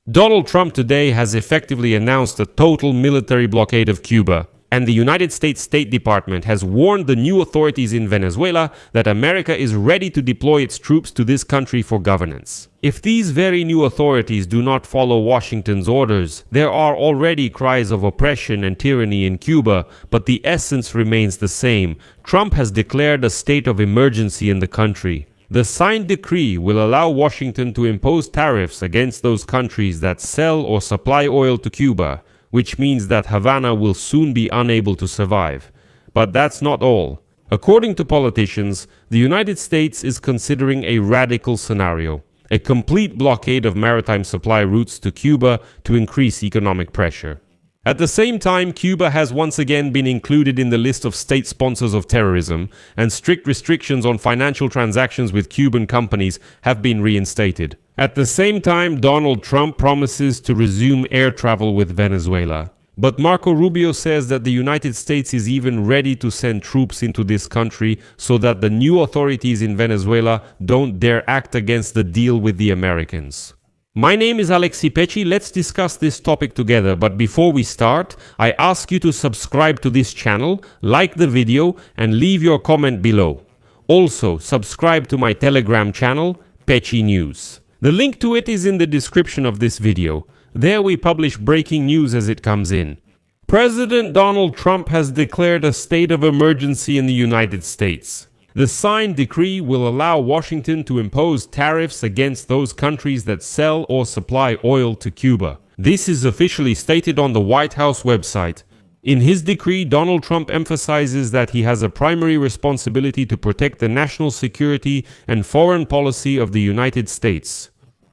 Donald Trump today has effectively announced a total military blockade of Cuba, and the United States State Department has warned the new authorities in Venezuela that America is ready to deploy its troops to this country for governance. If these very new authorities do not follow Washington's orders, there are already cries of oppression and tyranny in Cuba, but the essence remains the same. Trump has declared a state of emergency in the country. The signed decree will allow Washington to impose tariffs against those countries that sell or supply oil to Cuba, which means that Havana will soon be unable to survive. But that's not all. According to politicians, the United States is considering a radical scenario, a complete blockade of maritime supply routes to Cuba to increase economic pressure. At the same time, Cuba has once again been included in the list of state sponsors of terrorism, and strict restrictions on financial transactions with Cuban companies have been reinstated. At the same time, Donald Trump promises to resume air travel with Venezuela. But Marco Rubio says that the United States is even ready to send troops into this country so that the new authorities in Venezuela don't dare act against the deal with the Americans. My name is Alexi Pecci. Let's discuss this topic together, but before we start, I ask you to subscribe to this channel, like the video, and leave your comment below. Also, subscribe to my Telegram channel, Pecci News. The link to it is in the description of this video. There we publish breaking news as it comes in. President Donald Trump has declared a state of emergency in the United States. The signed decree will allow Washington to impose tariffs against those countries that sell or supply oil to Cuba. This is officially stated on the White House website. In his decree, Donald Trump emphasizes that he has a primary responsibility to protect the national security and foreign policy of the United States.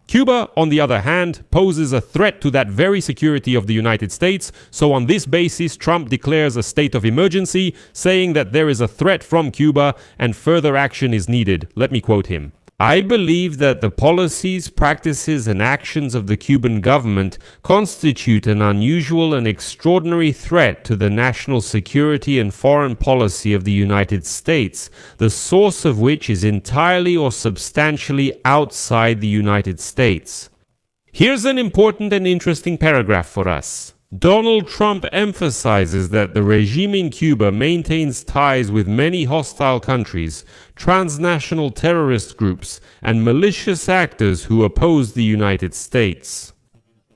Cuba, on the other hand, poses a threat to that very security of the United States, so on this basis Trump declares a state of emergency, saying that there is a threat from Cuba and further action is needed. Let me quote him. I believe that the policies, practices, and actions of the Cuban government constitute an unusual and extraordinary threat to the national security and foreign policy of the United States, the source of which is entirely or substantially outside the United States. Here's an important and interesting paragraph for us. Donald Trump emphasizes that the regime in Cuba maintains ties with many hostile countries, transnational terrorist groups, and malicious actors who oppose the United States.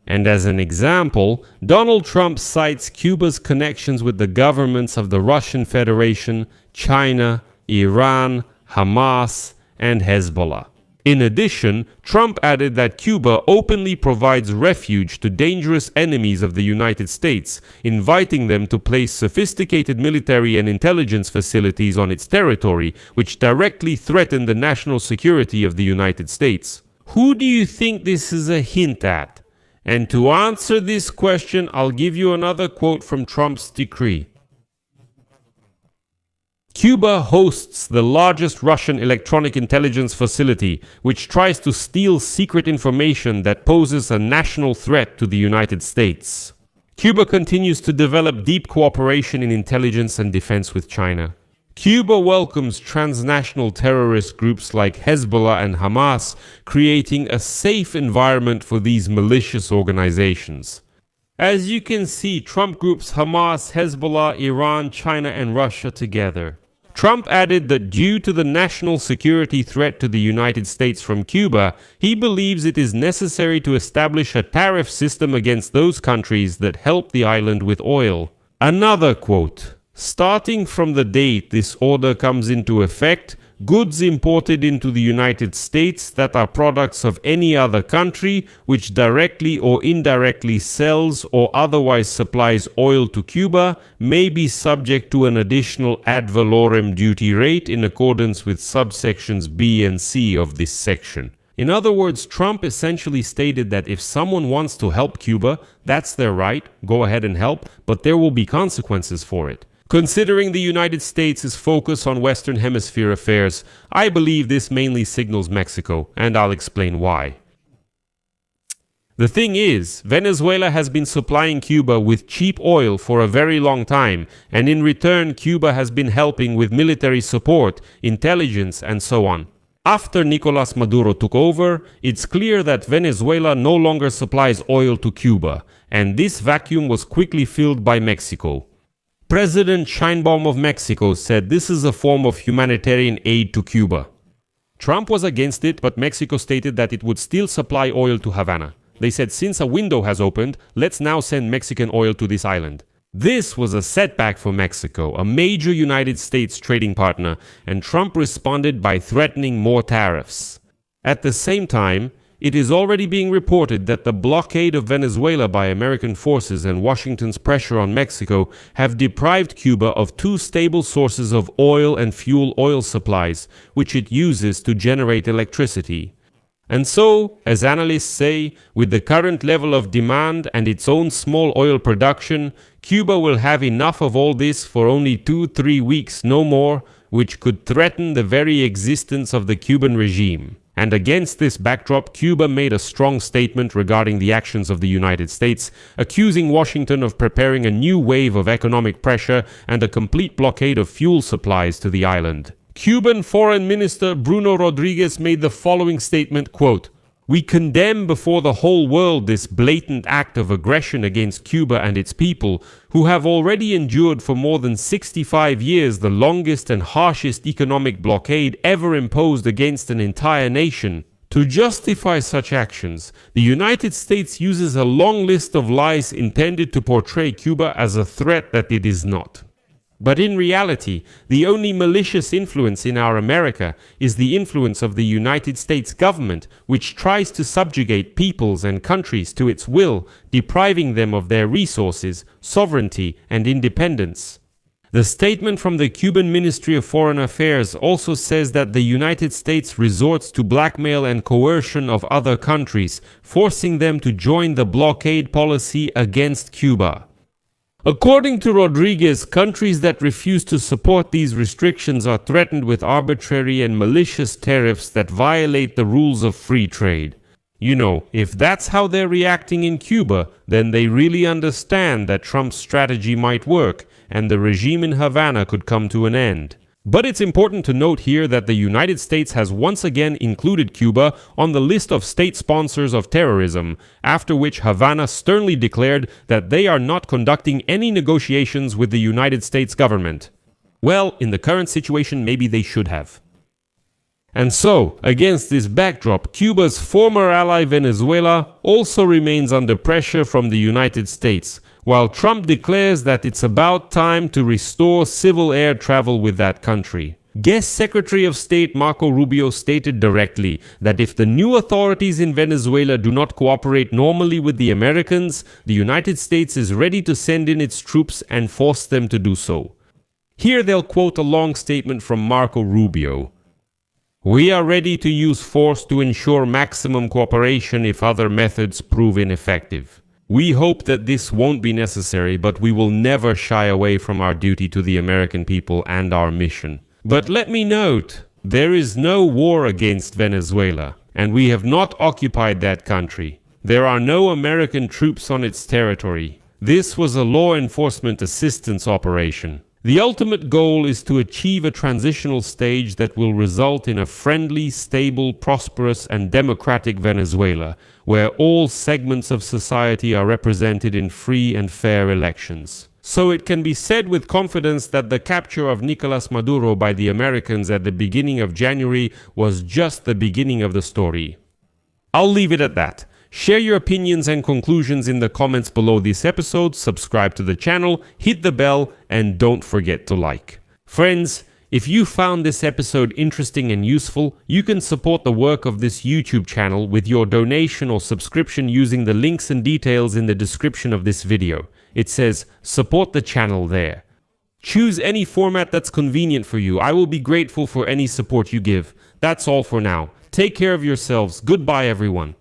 And as an example, Donald Trump cites Cuba's connections with the governments of the Russian Federation, China, Iran, Hamas, and Hezbollah. In addition, Trump added that Cuba openly provides refuge to dangerous enemies of the United States, inviting them to place sophisticated military and intelligence facilities on its territory, which directly threaten the national security of the United States. Who do you think this is a hint at? And to answer this question, I'll give you another quote from Trump's decree. Cuba hosts the largest Russian electronic intelligence facility, which tries to steal secret information that poses a national threat to the United States. Cuba continues to develop deep cooperation in intelligence and defense with China. Cuba welcomes transnational terrorist groups like Hezbollah and Hamas, creating a safe environment for these malicious organizations. As you can see, Trump groups Hamas, Hezbollah, Iran, China, and Russia together. Trump added that due to the national security threat to the United States from Cuba, he believes it is necessary to establish a tariff system against those countries that help the island with oil. Another quote. Starting from the date this order comes into effect, goods imported into the United States that are products of any other country which directly or indirectly sells or otherwise supplies oil to Cuba may be subject to an additional ad valorem duty rate in accordance with subsections B and C of this section. In other words, Trump essentially stated that if someone wants to help Cuba, that's their right, go ahead and help, but there will be consequences for it. Considering the United States' focus on Western Hemisphere affairs, I believe this mainly signals Mexico, and I'll explain why. The thing is, Venezuela has been supplying Cuba with cheap oil for a very long time, and in return Cuba has been helping with military support, intelligence, and so on. After Nicolas Maduro took over, it's clear that Venezuela no longer supplies oil to Cuba, and this vacuum was quickly filled by Mexico. President Sheinbaum of Mexico said this is a form of humanitarian aid to Cuba. Trump was against it, but Mexico stated that it would still supply oil to Havana. They said since a window has opened, let's now send Mexican oil to this island. This was a setback for Mexico, a major United States trading partner, and Trump responded by threatening more tariffs. At the same time, it is already being reported that the blockade of Venezuela by American forces and Washington's pressure on Mexico have deprived Cuba of two stable sources of oil and fuel oil supplies, which it uses to generate electricity. And so, as analysts say, with the current level of demand and its own small oil production, Cuba will have enough of all this for only 2-3 weeks, no more, which could threaten the very existence of the Cuban regime. And against this backdrop, Cuba made a strong statement regarding the actions of the United States, accusing Washington of preparing a new wave of economic pressure and a complete blockade of fuel supplies to the island. Cuban Foreign Minister Bruno Rodriguez made the following statement, quote, "We condemn before the whole world this blatant act of aggression against Cuba and its people, who have already endured for more than 65 years the longest and harshest economic blockade ever imposed against an entire nation. To justify such actions, the United States uses a long list of lies intended to portray Cuba as a threat that it is not. But in reality, the only malicious influence in our America is the influence of the United States government, which tries to subjugate peoples and countries to its will, depriving them of their resources, sovereignty, and independence." The statement from the Cuban Ministry of Foreign Affairs also says that the United States resorts to blackmail and coercion of other countries, forcing them to join the blockade policy against Cuba. According to Rodriguez, countries that refuse to support these restrictions are threatened with arbitrary and malicious tariffs that violate the rules of free trade. You know, if that's how they're reacting in Cuba, then they really understand that Trump's strategy might work, and the regime in Havana could come to an end. But it's important to note here that the United States has once again included Cuba on the list of state sponsors of terrorism, after which Havana sternly declared that they are not conducting any negotiations with the United States government. Well, in the current situation, maybe they should have. And so, against this backdrop, Cuba's former ally Venezuela also remains under pressure from the United States, while Trump declares that it's about time to restore civil air travel with that country. Guest Secretary of State Marco Rubio stated directly that if the new authorities in Venezuela do not cooperate normally with the Americans, the United States is ready to send in its troops and force them to do so. Here they'll quote a long statement from Marco Rubio. "We are ready to use force to ensure maximum cooperation if other methods prove ineffective. We hope that this won't be necessary, but we will never shy away from our duty to the American people and our mission. But let me note, there is no war against Venezuela, and we have not occupied that country. There are no American troops on its territory. This was a law enforcement assistance operation. The ultimate goal is to achieve a transitional stage that will result in a friendly, stable, prosperous, and democratic Venezuela, where all segments of society are represented in free and fair elections. So it can be said with confidence that the capture of Nicolas Maduro by the Americans at the beginning of January was just the beginning of the story." I'll leave it at that. Share your opinions and conclusions in the comments below this episode, subscribe to the channel, hit the bell, and don't forget to like. Friends, if you found this episode interesting and useful, you can support the work of this YouTube channel with your donation or subscription using the links and details in the description of this video. It says, support the channel there. Choose any format that's convenient for you. I will be grateful for any support you give. That's all for now. Take care of yourselves. Goodbye, everyone.